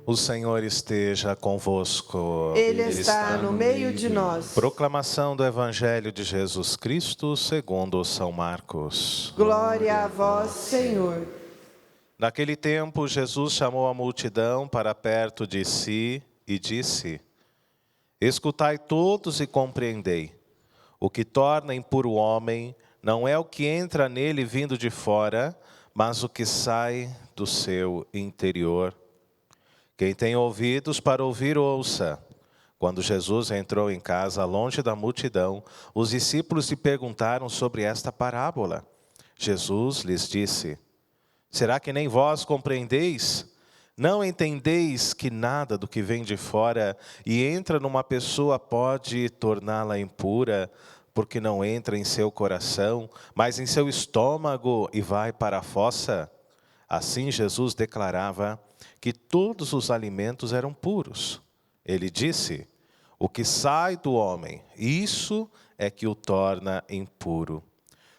O Senhor esteja convosco. Ele está no meio de nós. Proclamação do Evangelho de Jesus Cristo segundo São Marcos. Glória a vós, Senhor. Naquele tempo, Jesus chamou a multidão para perto de si e disse: Escutai todos e compreendei. O que torna impuro o homem não é o que entra nele vindo de fora, mas o que sai do seu interior. Quem tem ouvidos para ouvir, ouça. Quando Jesus entrou em casa, longe da multidão, os discípulos lhe perguntaram sobre esta parábola. Jesus lhes disse: Será que nem vós compreendeis? Não entendeis que nada do que vem de fora e entra numa pessoa pode torná-la impura, porque não entra em seu coração, mas em seu estômago e vai para a fossa? Assim Jesus declarava que todos os alimentos eram puros. Ele disse: o que sai do homem, isso é que o torna impuro.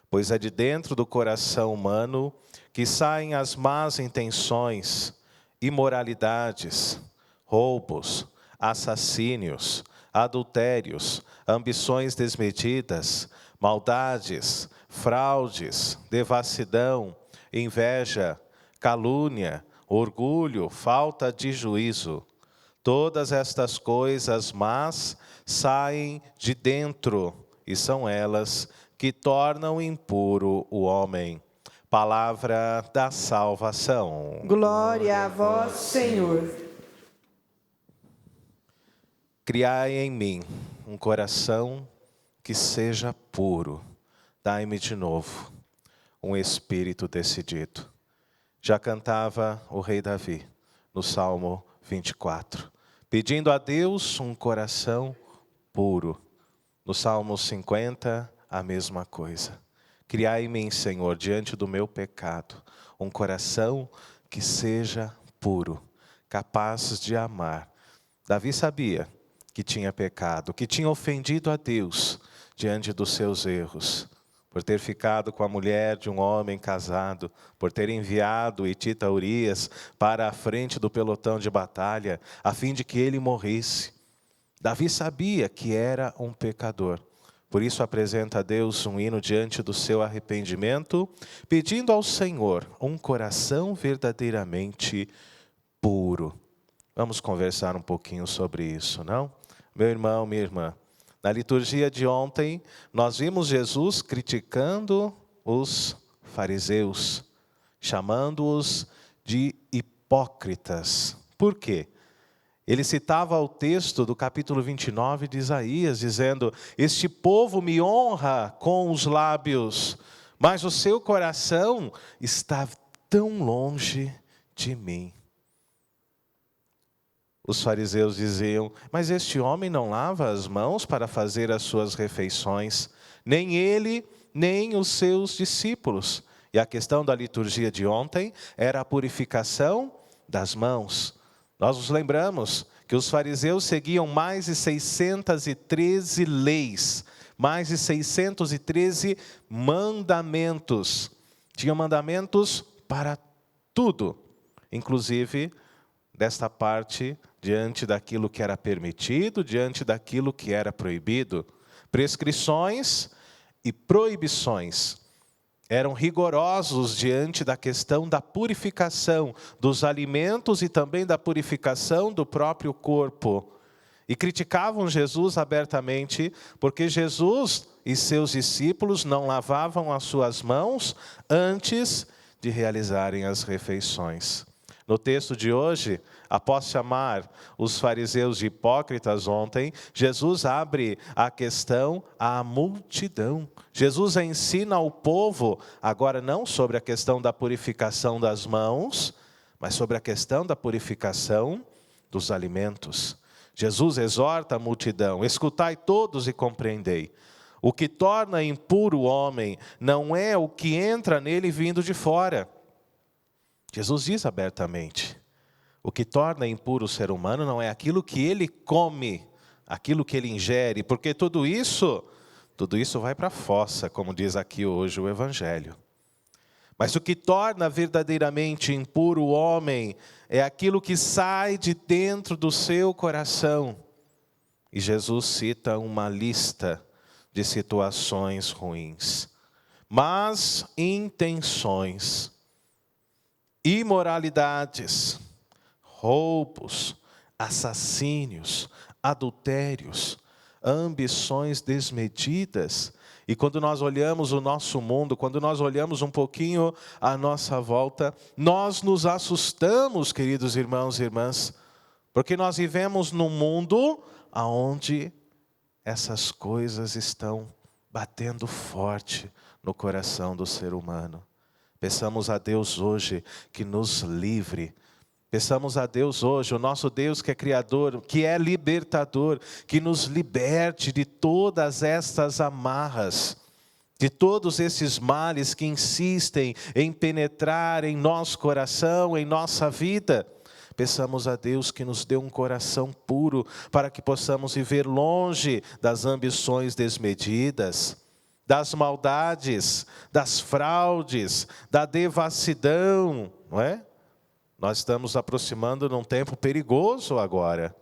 Pois é de dentro do coração humano que saem as más intenções, imoralidades, roubos, assassínios, adultérios, ambições desmedidas, maldades, fraudes, devassidão, inveja, calúnia, orgulho, falta de juízo. Todas estas coisas más saem de dentro e são elas que tornam impuro o homem. Palavra da salvação. Glória a vós, Senhor. Criai em mim um coração que seja puro. Dai-me de novo um espírito decidido. Já cantava o rei Davi no Salmo 24, pedindo a Deus um coração puro. No Salmo 50, a mesma coisa. Criai em mim, Senhor, diante do meu pecado, um coração que seja puro, capaz de amar. Davi sabia que tinha pecado, que tinha ofendido a Deus diante dos seus erros, por ter ficado com a mulher de um homem casado, por ter enviado Hitita Urias para a frente do pelotão de batalha, a fim de que ele morresse. Davi sabia que era um pecador. Por isso apresenta a Deus um hino diante do seu arrependimento, pedindo ao Senhor um coração verdadeiramente puro. Vamos conversar um pouquinho sobre isso, não? Meu irmão, minha irmã, na liturgia de ontem, nós vimos Jesus criticando os fariseus, chamando-os de hipócritas. Por quê? Ele citava o texto do capítulo 29 de Isaías, dizendo: Este povo me honra com os lábios, mas o seu coração está tão longe de mim. Os fariseus diziam: mas este homem não lava as mãos para fazer as suas refeições, nem ele, nem os seus discípulos. E a questão da liturgia de ontem era a purificação das mãos. Nós nos lembramos que os fariseus seguiam mais de 613 leis, mais de 613 mandamentos. Tinham mandamentos para tudo, inclusive desta parte, diante daquilo que era permitido, diante daquilo que era proibido. Prescrições e proibições eram rigorosos diante da questão da purificação dos alimentos e também da purificação do próprio corpo. E criticavam Jesus abertamente, porque Jesus e seus discípulos não lavavam as suas mãos antes de realizarem as refeições. No texto de hoje, após chamar os fariseus de hipócritas ontem, Jesus abre a questão à multidão. Jesus ensina ao povo, agora não sobre a questão da purificação das mãos, mas sobre a questão da purificação dos alimentos. Jesus exorta a multidão: escutai todos e compreendei. O que torna impuro o homem não é o que entra nele vindo de fora. Jesus diz abertamente: o que torna impuro o ser humano não é aquilo que ele come, aquilo que ele ingere, porque tudo isso vai para a fossa, como diz aqui hoje o Evangelho. Mas o que torna verdadeiramente impuro o homem é aquilo que sai de dentro do seu coração. E Jesus cita uma lista de situações ruins. Más intenções, imoralidades, roubos, assassínios, adultérios, ambições desmedidas. E quando nós olhamos o nosso mundo, quando nós olhamos um pouquinho à nossa volta, nós nos assustamos, queridos irmãos e irmãs, porque nós vivemos num mundo onde essas coisas estão batendo forte no coração do ser humano. Peçamos a Deus hoje que nos livre. Peçamos a Deus hoje, o nosso Deus que é Criador, que é libertador, que nos liberte de todas estas amarras, de todos esses males que insistem em penetrar em nosso coração, em nossa vida. Peçamos a Deus que nos dê um coração puro, para que possamos viver longe das ambições desmedidas, das maldades, das fraudes, da devassidão, não é? Nós estamos aproximando de um tempo perigoso agora,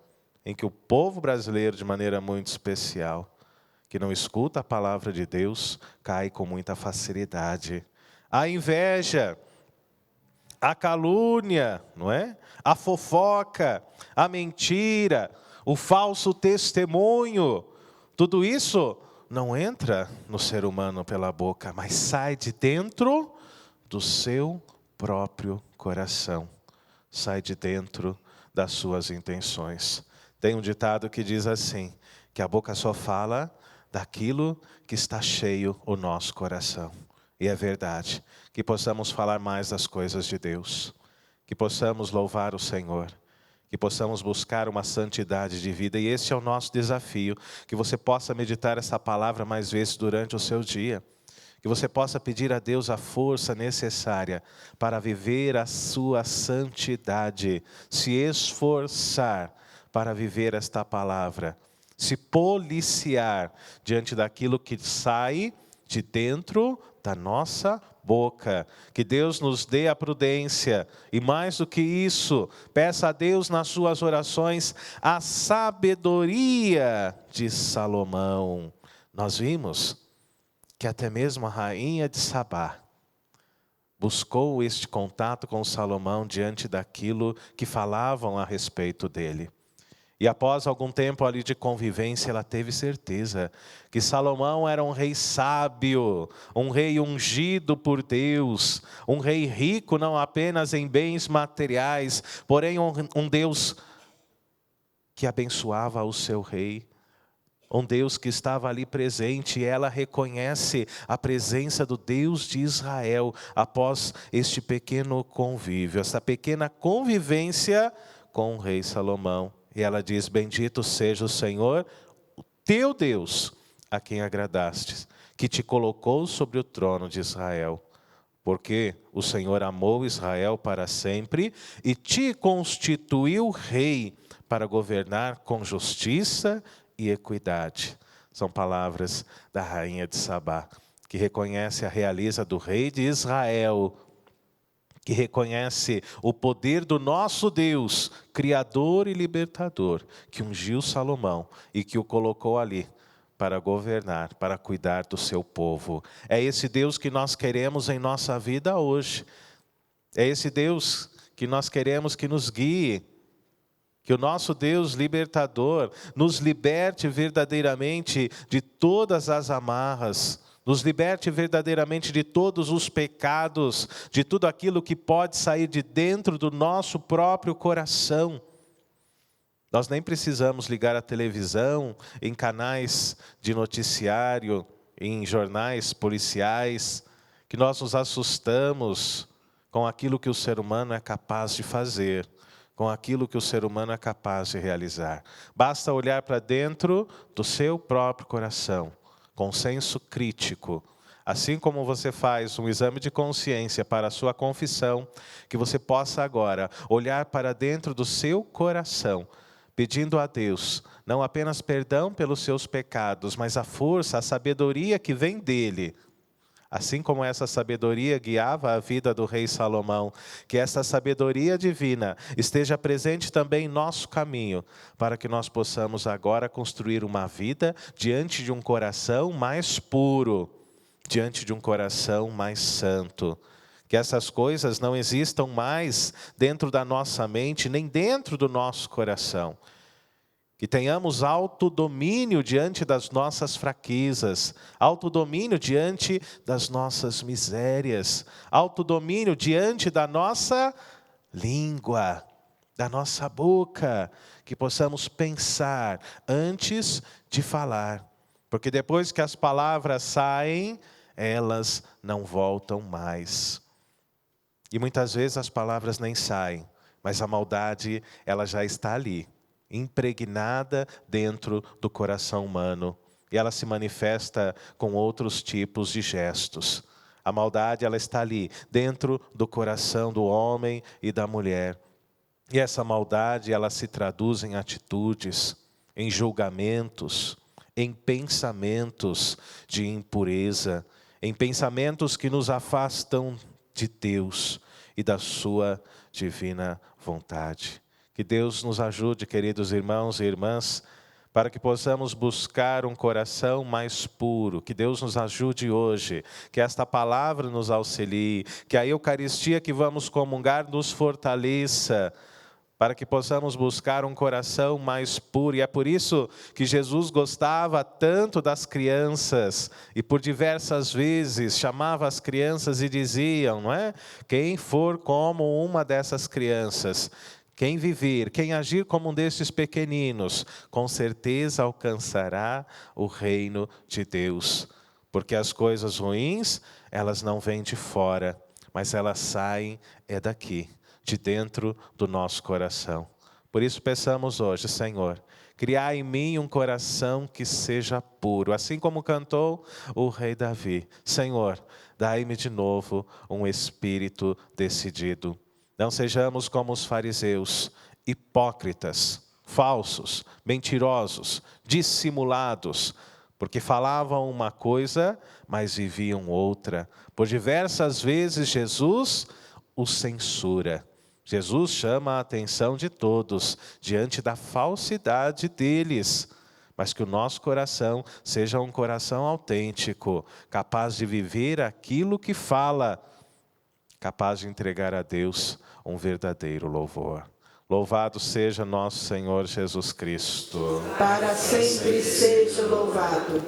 em que o povo brasileiro, de maneira muito especial, que não escuta a palavra de Deus, cai com muita facilidade. A inveja, a calúnia, não é? A fofoca, a mentira, o falso testemunho, tudo isso não entra no ser humano pela boca, mas sai de dentro do seu próprio coração. Sai de dentro das suas intenções. Tem um ditado que diz assim, que a boca só fala daquilo que está cheio o nosso coração. E é verdade, que possamos falar mais das coisas de Deus, que possamos louvar o Senhor, que possamos buscar uma santidade de vida. E esse é o nosso desafio, que você possa meditar essa palavra mais vezes durante o seu dia. Que você possa pedir a Deus a força necessária para viver a sua santidade, se esforçar para viver esta palavra, se policiar diante daquilo que sai de dentro da nossa boca. Que Deus nos dê a prudência e, mais do que isso, peça a Deus nas suas orações a sabedoria de Salomão. Nós vimos que até mesmo a rainha de Sabá buscou este contato com Salomão diante daquilo que falavam a respeito dele. E após algum tempo ali de convivência, ela teve certeza que Salomão era um rei sábio, um rei ungido por Deus, um rei rico não apenas em bens materiais, porém um Deus que abençoava o seu rei. Um Deus que estava ali presente, e ela reconhece a presença do Deus de Israel após este pequeno convívio, essa pequena convivência com o rei Salomão. E ela diz, bendito seja o Senhor, o teu Deus, a quem agradastes, que te colocou sobre o trono de Israel. Porque o Senhor amou Israel para sempre e te constituiu rei para governar com justiça e equidade. São palavras da rainha de Sabá, que reconhece a realeza do rei de Israel, que reconhece o poder do nosso Deus, Criador e Libertador, que ungiu Salomão e que o colocou ali para governar, para cuidar do seu povo. É esse Deus que nós queremos em nossa vida hoje. É esse Deus que nós queremos que nos guie. Que o nosso Deus libertador nos liberte verdadeiramente de todas as amarras, nos liberte verdadeiramente de todos os pecados, de tudo aquilo que pode sair de dentro do nosso próprio coração. Nós nem precisamos ligar a televisão em canais de noticiário, em jornais policiais, que nós nos assustamos com aquilo que o ser humano é capaz de fazer, com aquilo que o ser humano é capaz de realizar. Basta olhar para dentro do seu próprio coração, com senso crítico. Assim como você faz um exame de consciência para a sua confissão, que você possa agora olhar para dentro do seu coração, pedindo a Deus, não apenas perdão pelos seus pecados, mas a força, a sabedoria que vem dele, Assim como essa sabedoria guiava a vida do rei Salomão, que essa sabedoria divina esteja presente também em nosso caminho, para que nós possamos agora construir uma vida diante de um coração mais puro, diante de um coração mais santo. Que essas coisas não existam mais dentro da nossa mente, nem dentro do nosso coração. Que tenhamos autodomínio diante das nossas fraquezas, autodomínio diante das nossas misérias, autodomínio diante da nossa língua, da nossa boca, que possamos pensar antes de falar, porque depois que as palavras saem, elas não voltam mais. E muitas vezes as palavras nem saem, mas a maldade, ela já está ali, impregnada dentro do coração humano. E ela se manifesta com outros tipos de gestos. A maldade, ela está ali, dentro do coração do homem e da mulher. E essa maldade, ela se traduz em atitudes, em julgamentos, em pensamentos de impureza, em pensamentos que nos afastam de Deus e da sua divina vontade. Que Deus nos ajude, queridos irmãos e irmãs, para que possamos buscar um coração mais puro. Que Deus nos ajude hoje, que esta palavra nos auxilie, que a Eucaristia que vamos comungar nos fortaleça, para que possamos buscar um coração mais puro. E é por isso que Jesus gostava tanto das crianças, e por diversas vezes chamava as crianças e diziam, não é? Quem for como uma dessas crianças, quem viver, quem agir como um desses pequeninos, com certeza alcançará o reino de Deus. Porque as coisas ruins, elas não vêm de fora, mas elas saem daqui, de dentro do nosso coração. Por isso peçamos hoje, Senhor, criar em mim um coração que seja puro, assim como cantou o rei Davi. Senhor, dai-me de novo um espírito decidido. Não sejamos como os fariseus, hipócritas, falsos, mentirosos, dissimulados, porque falavam uma coisa, mas viviam outra. Por diversas vezes Jesus os censura. Jesus chama a atenção de todos diante da falsidade deles, mas que o nosso coração seja um coração autêntico, capaz de viver aquilo que fala, capaz de entregar a Deus um verdadeiro louvor. Louvado seja nosso Senhor Jesus Cristo. Para sempre seja louvado.